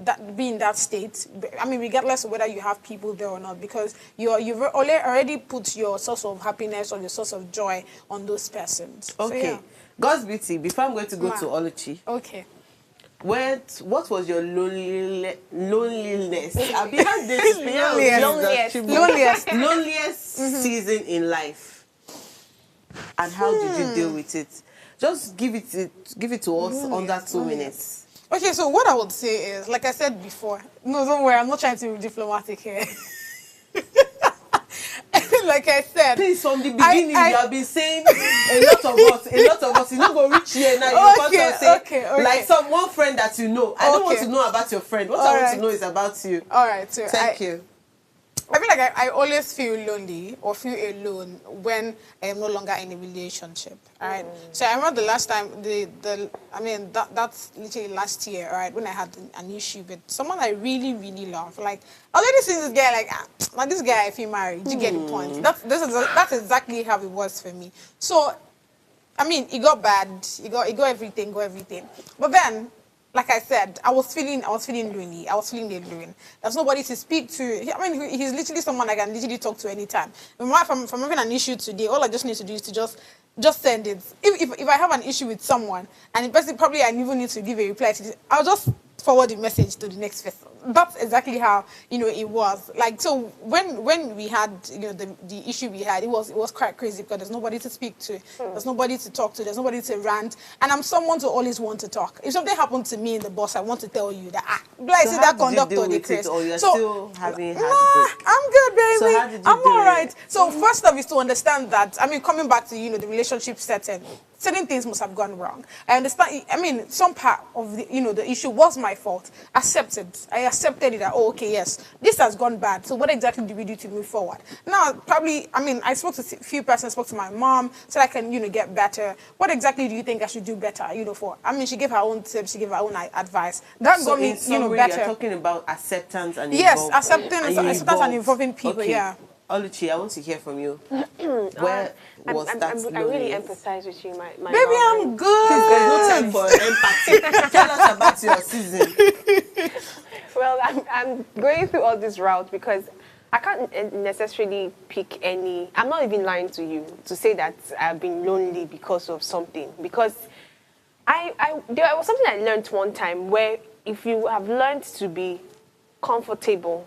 that be in that state. I mean, regardless of whether you have people there or not, because you've already put your source of happiness or your source of joy on those persons. Okay, So, yeah. God's Beauty. Before I'm going to go to Oluchi. Okay. What was your loneliness? Have you had this loneliest season in life? And how did you deal with it? Just give it to us under 2 minutes. Okay, so what I would say is, like I said before, no, don't worry, I'm not trying to be diplomatic here. Like I said, please, from the beginning, you have been saying a lot of us. You not go reach here now. You say, like one friend that you know. I don't want to know about your friend. What I want to know is about you. All right, so thank you. I feel like I always feel lonely or feel alone when I am no longer in a relationship. All right. So I remember the last time that's literally last year, all right, when I had an issue with someone I really, really love. Like, I already see this guy like this guy, if he married, you get the point. That's exactly how it was for me. So I mean, it got bad, it got everything. But then like I said, I was feeling lonely. I was feeling alone. There's nobody to speak to. I mean, he's literally someone I can literally talk to anytime. If I'm having an issue today, all I just need to do is to just send it. If I have an issue with someone, and the person probably I even need to give a reply to this, I'll just forward the message to the next person. That's exactly how, you know, it was. Like, so when we had, you know, the issue we had, it was quite crazy because there's nobody to speak to, there's nobody to talk to, there's nobody to rant, and I'm someone to always want to talk. If something happened to me in the bus, I want to tell you that, do I see that conductor, the Chris? Or you're So, still having heartbreak? I'm good, baby. So how did you I'm do all it? right. So first off is to understand that, I mean, coming back to, you know, the relationship setting, certain things must have gone wrong. I understand, I mean, some part of the, you know, the issue was my fault. I accepted it that, oh, okay, yes, this has gone bad. So what exactly do we do to move forward? Now, probably, I mean, I spoke to a few persons, spoke to my mom, so I can, you know, get better. What exactly do you think I should do better, you know, for? I mean, she gave her own tips, she gave her own advice. That So got me, in summary, you know, better. You're talking about acceptance and Yes, involvement. acceptance and involving people, Okay. yeah. Oluchi, I want to hear from you. Where was that I really loneliness? empathize with you, my Baby, love. I'm good. There's no time for empathy. Tell us about your season. Well, I'm going through all this route because I can't necessarily pick any. I'm not even lying to you to say that I've been lonely because of something. Because there was something I learned one time where if you have learned to be comfortable,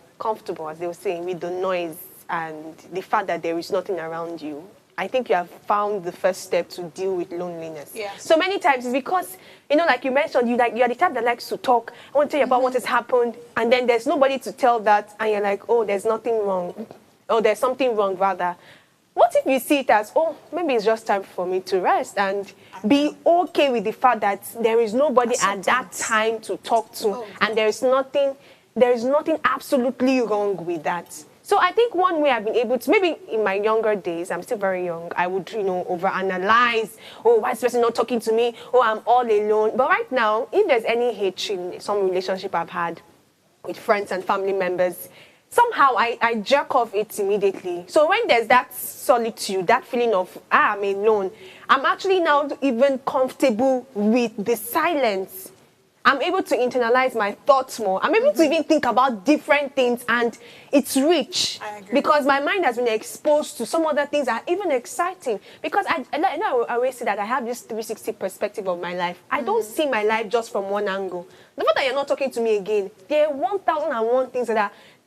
as they were saying, with the noise and the fact that there is nothing around you, I think you have found the first step to deal with loneliness. Yes. So many times it's because, you know, like you mentioned, you're the type that likes to talk. I want to tell you about what has happened, and then there's nobody to tell that, and you're like, oh, there's nothing wrong, or there's something wrong rather. What if you see it as, oh, maybe it's just time for me to rest and be okay with the fact that there is nobody at that time to talk to, and there is nothing absolutely wrong with that. So I think one way I've been able to, maybe in my younger days, I'm still very young, I would, you know, overanalyze, oh, why is this person not talking to me? Oh, I'm all alone. But right now, if there's any hatred in some relationship I've had with friends and family members, somehow I jerk off it immediately. So when there's that solitude, that feeling of, I'm alone, I'm actually now even comfortable with the silence. I'm able to internalize my thoughts more. I'm able to even think about different things, and it's rich. I agree. Because my mind has been exposed to some other things that are even exciting. Because I always say that I have this 360 perspective of my life. I don't see my life just from one angle. The fact that you're not talking to me again, there are 1,001 things that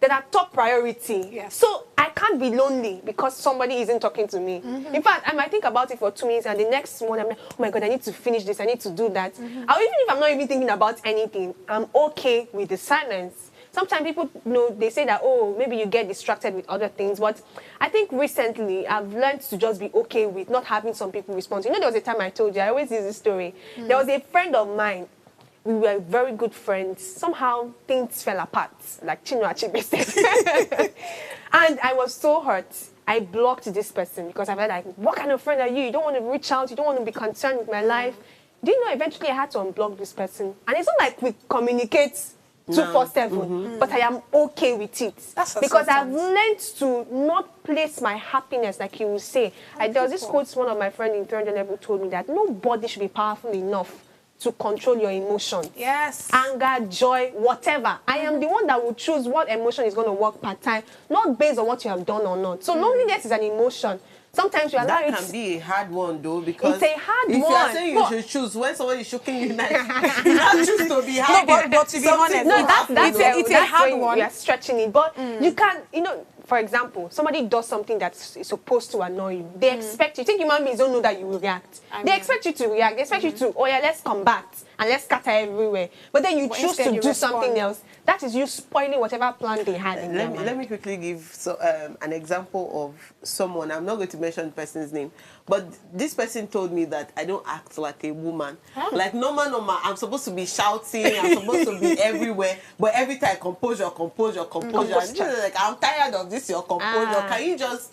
are top priority. Yes. So I can't be lonely because somebody isn't talking to me. In fact, I might think about it for 2 minutes, and the next one, I'm like, oh my God, I need to finish this, I need to do that. Or even if I'm not even thinking about anything, I'm okay with the silence. Sometimes people, you know, they say that, oh, maybe you get distracted with other things. But I think recently I've learned to just be okay with not having some people respond. You know, there was a time I told you, I always use this story. There was a friend of mine. We were very good friends. Somehow things fell apart, like Chinua Achebe said. And I was so hurt. I blocked this person because I felt like, what kind of friend are you? You don't want to reach out. You don't want to be concerned with my life. Do you know, eventually I had to unblock this person. And it's not like we communicate 247, but I am okay with it. That's because I've acceptance. learned to not place my happiness, like you will say. There was this quote one of my friends in 300 level told me that nobody should be powerful enough to control your emotions. Yes. Anger, joy, whatever. I am the one that will choose what emotion is going to work part time, not based on what you have done or not. So loneliness is an emotion. Sometimes you allow That it. can be a hard one, though, because It's a hard if you are one. saying But- you should choose when somebody is choking you nice, you not choose to be happy. but to be honest, No, that's it's a that's hard when one. We are stretching it, but you can, you know. For example, somebody does something that's supposed to annoy you. They expect you. Think human beings don't know that you will react. They expect you to react. They expect you to, oh yeah, let's combat and let's scatter everywhere. But then you But choose instead to you do respond. something else. That is you spoiling whatever plan they had in their mind. Let me quickly give an example of someone. I'm not going to mention the person's name, but this person told me that I don't act like a woman. Like normal. I'm supposed to be shouting. I'm supposed to be everywhere. But every time, composure. And like, I'm tired of this. Your composure. Can you just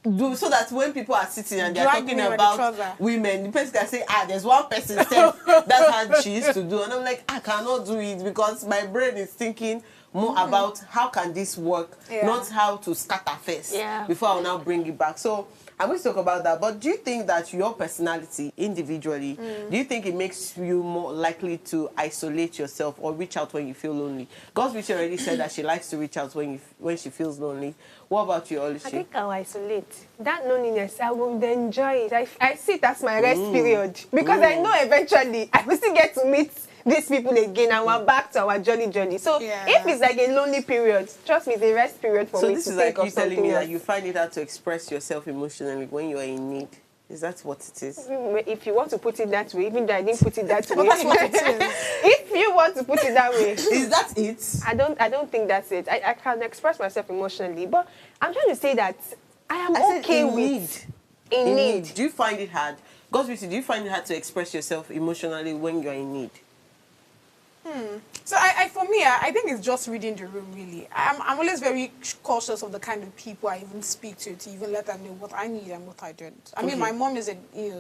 do so that when people are sitting and they're Drag talking me with the about trouser. women, the person can say, there's one person said that's how she used to do. And I'm like, I cannot do it because my brain is thinking more about how can this work, Yeah. not how to scatter first Yeah. before I will now bring it back. So I'm going to talk about that. But do you think that your personality individually, do you think it makes you more likely to isolate yourself or reach out when you feel lonely? Godspeed already said that she likes to reach out when she feels lonely. What about you, Oluchi? I think I'll isolate. That loneliness, I will enjoy it. I see it as my rest period. Because I know eventually I will still get to meet these people again and we're back to our jolly. So if it's like a lonely period, trust me, it's a rest period for me to this is think like you of telling something me else. that you find it hard to express yourself emotionally when you are in need. Is that what it is? If you want to put it that way, even though I didn't put it that way. That's what it is. If you want to put it that way. Is that it? I don't think that's it. I can express myself emotionally, but I'm trying to say that I am okay with in need. Do you find it hard? Godspeed, do you find it hard to express yourself emotionally when you're in need? So for me, I think it's just reading the room, really. I'm always very cautious of the kind of people I even speak to even let them know what I need and what I don't. I mean, my mom is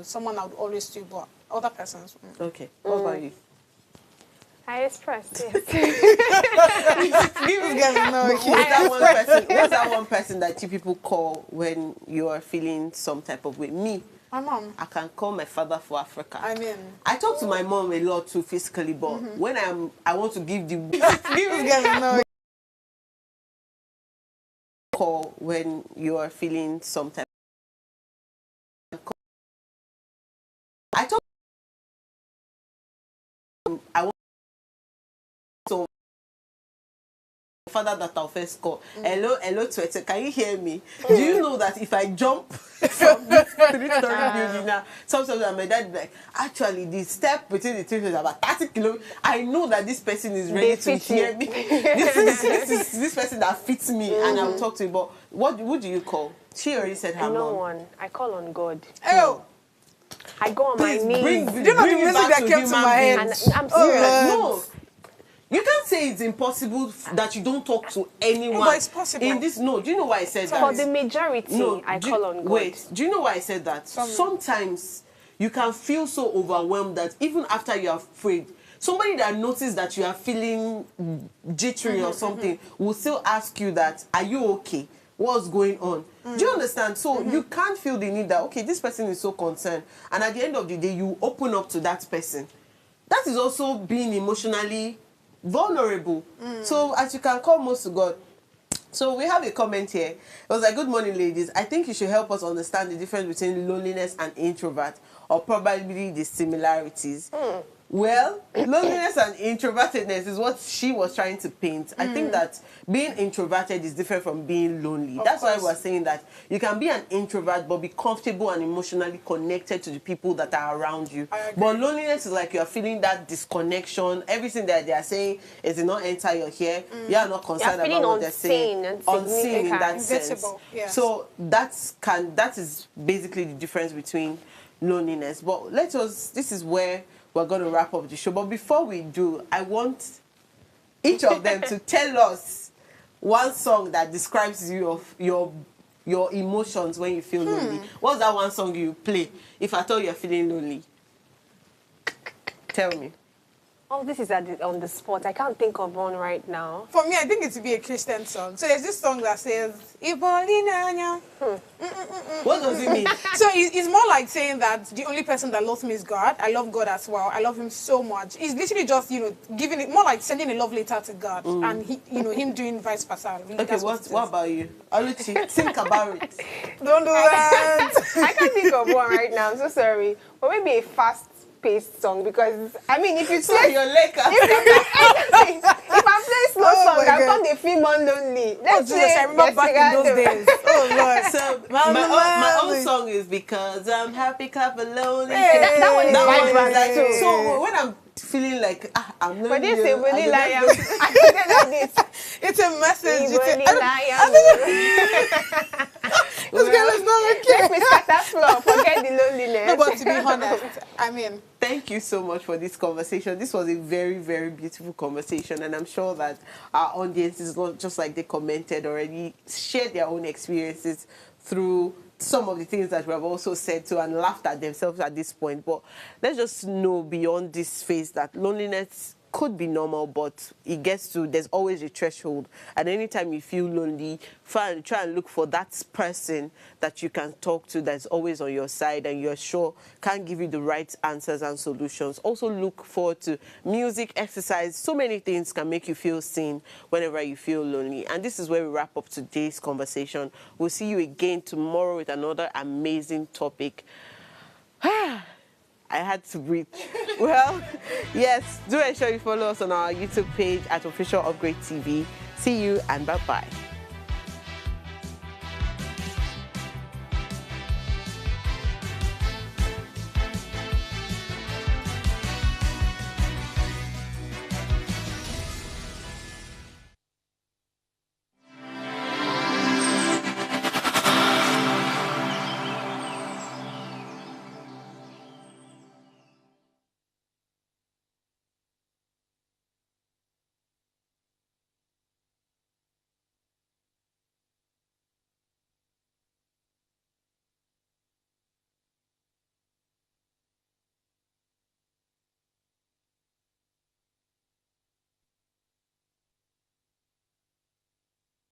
someone I would always do, but other persons. Okay. What about you? I express, yes. What's that one person that you people call when you are feeling some type of way? Me. My mom. I can call my father for Africa. I mean, I talk to my mom a lot too physically, but when I want to give the call when you are feeling some type. I talk. I want to father that I'll first call. Hello, Twitter. Can you hear me? Do you know that if I jump from this 3-story building now, sometimes my dad be like, actually, the step between the two is about 30 kilometers. I know that this person is ready to hear me. This person that fits me, and I'll talk to him. But who do you call? She already said her No mom. one. I call on God. oh, I go on my knees. Bring you know the music that came to my head? And I'm serious. No. You can't say it's impossible that you don't talk to anyone. But it's possible. In this, no. Do you know why I said that? For the majority, I call on God. Wait, do you know why I said that? Sometimes you can feel so overwhelmed that even after you are afraid, somebody that notices that you are feeling jittery or something will still ask you that, are you okay? What's going on? Do you understand? So you can't feel the need that, okay, this person is so concerned. And at the end of the day, you open up to that person. That is also being emotionally vulnerable. So as you can call most to God. So we have a comment here. It was like, good morning, ladies. I think you should help us understand the difference between loneliness and introvert, or probably the similarities. Well, loneliness and introvertedness is what she was trying to paint. I think that being introverted is different from being lonely. That's why we're saying that you can be an introvert but be comfortable and emotionally connected to the people that are around you. But loneliness is like you're feeling that disconnection. Everything that they are saying is not enter your ear. You are not concerned about what they're saying. Unseen in that sense. Yes. So that is basically the difference between loneliness. But this is where we're going to wrap up the show. But before we do, I want each of them to tell us one song that describes your emotions when you feel lonely. What's that one song you play if at all you're feeling lonely? Tell me. Oh, this is on the spot. I can't think of one right now. For me, I think it would be a Christian song. So there's this song that says, Ibolinanya. What does it mean? So it's more like saying that the only person that loves me is God. I love God as well. I love him so much. It's literally just, giving it more like sending a love letter to God and him doing vice versa. Really, Okay, what about you? Oluchi, think about it. Don't do that. I can't think of one right now. I'm so sorry. But maybe a fast-paced song, because I mean, if you So play, you're like if I'm playing slow song, my I'm God. going to feel more lonely. Let's Jesus, I remember back in those days. Oh, Lord. So my own song is Because I'm Happy, Clap Alone. That one is vibrant like, too. so when I'm feeling like I'm lonely, But this is really I liar. I forget like this. It's a message. Really liar. This girl is not okay. Let me scatter floor. Forget the loneliness. No, but to be honest, I mean, thank you so much for this conversation. This was a very, very beautiful conversation, and I'm sure that our audiences, just like they commented already, shared their own experiences through some of the things that we have also said to and laughed at themselves at this point. But let's just know beyond this phase that loneliness could be normal, but it gets to, there's always a threshold. And anytime you feel lonely, try and look for that person that you can talk to that's always on your side and you're sure can give you the right answers and solutions. Also look forward to music, exercise. So many things can make you feel seen whenever you feel lonely. And this is where we wrap up today's conversation. We'll see you again tomorrow with another amazing topic. I had to breathe. Well, yes, do ensure you follow us on our YouTube page at Official Upgrade TV. See you and bye-bye.